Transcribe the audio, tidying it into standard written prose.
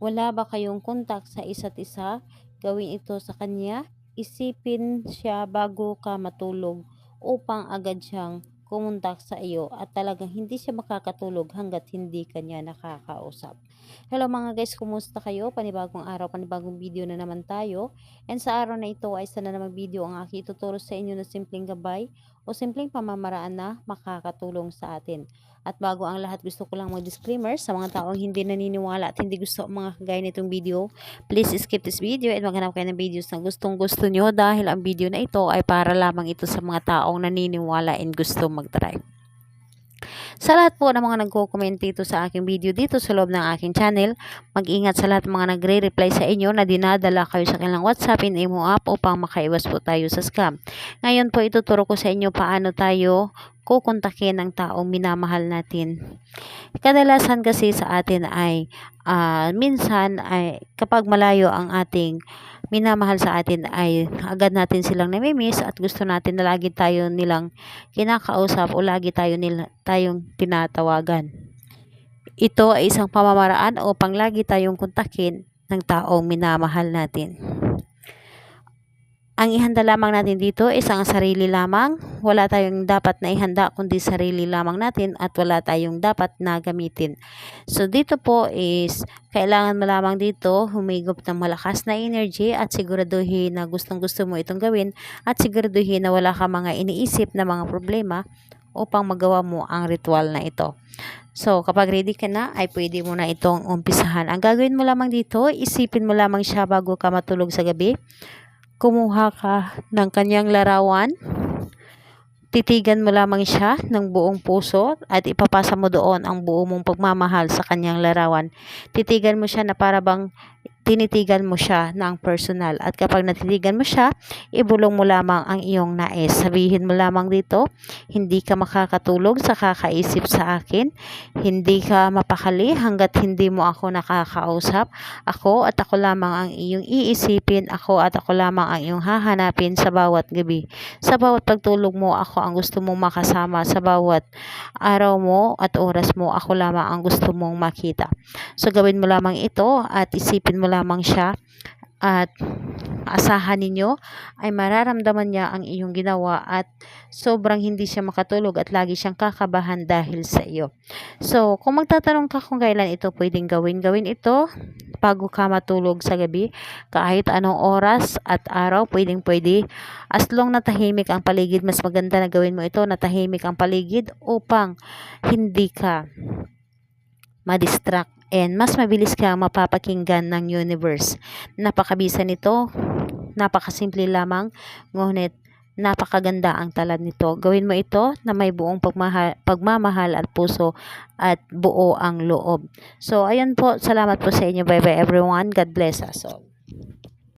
Wala ba kayong kontak sa isa't isa? Gawin ito sa kanya. Isipin siya bago ka matulog upang agad siyang kumontak sa iyo at talagang hindi siya makakatulog hanggat hindi kanya nakakausap. Hello mga guys, kumusta kayo? Panibagong araw, panibagong video na naman tayo. And sa araw na ito ay isa na namang video ang aking ituturo sa inyo na simpleng gabay o simpleng pamamaraan na makakatulong sa atin. At bago ang lahat, gusto ko lang mag-disclaimer sa mga taong hindi naniniwala at hindi gusto ang mga kagaya nitong video. Please skip this video at maghanap kayo ng videos na gustong gusto nyo dahil ang video na ito ay para lamang ito sa mga taong naniniwala and gusto mag-try. Sa lahat po ng mga nagko-comment dito sa aking video dito sa loob ng aking channel, mag-ingat sa lahat ng mga nagre-reply sa inyo na dinadala kayo sa kanilang WhatsApp and Imo app upang makaiwas po tayo sa scam. Ngayon po ituturo ko sa inyo paano tayo kukontakin ng taong minamahal natin. Kadalasan kasi sa atin ay minsan ay kapag malayo ang ating minamahal sa atin ay agad natin silang namimiss at gusto natin na lagi tayo nilang kinakausap o lagi tayong tinatawagan. Ito ay isang pamamaraan upang lagi tayong kontakin ng taong minamahal natin. Ang ihanda lamang natin dito is ang sarili lamang. Wala tayong dapat na ihanda kundi sarili lamang natin at wala tayong dapat na gamitin. So dito po is kailangan mo lamang dito humigop ng malakas na energy at siguraduhin na gustong gusto mo itong gawin at siguraduhin na wala ka mga iniisip na mga problema upang magawa mo ang ritual na ito. So, kapag ready ka na, ay pwede mo na itong umpisahan. Ang gagawin mo lamang dito, isipin mo lamang siya bago ka matulog sa gabi. Kumuha ka ng kanyang larawan, titigan mo lamang siya ng buong puso at ipapasa mo doon ang buo mong pagmamahal sa kanyang larawan. Titigan mo siya na para bang tinitigan mo siya ng personal. At kapag natitigan mo siya, ibulong mo lamang ang iyong nais. Sabihin mo lamang dito, hindi ka makakatulog sa kakaisip sa akin. Hindi ka mapakali hanggat hindi mo ako nakakausap. Ako at ako lamang ang iyong iisipin. Ako at ako lamang ang iyong hahanapin sa bawat gabi. Sa bawat pagtulog mo, ako ang gusto mong makasama. Sa bawat araw mo at oras mo, ako lamang ang gusto mong makita. So gawin mo lamang ito at isipin mo lamang siya at asahan ninyo ay mararamdaman niya ang iyong ginawa at sobrang hindi siya makatulog at lagi siyang kakabahan dahil sa iyo. So kung magtatanong ka kung kailan ito pwedeng gawin ito bago ka matulog sa gabi, kahit anong oras at araw pwede. As long na tahimik ang paligid, mas maganda na gawin mo ito na tahimik ang paligid upang hindi ka ma-distract and mas mabilis kang mapapakinggan ng universe. Napakabisa nito, napakasimple lamang, ngunit napakaganda ang talad nito. Gawin mo ito na may buong pagmamahal at puso at buo ang loob. So, ayan po. Salamat po sa inyo. Bye-bye everyone. God bless us all.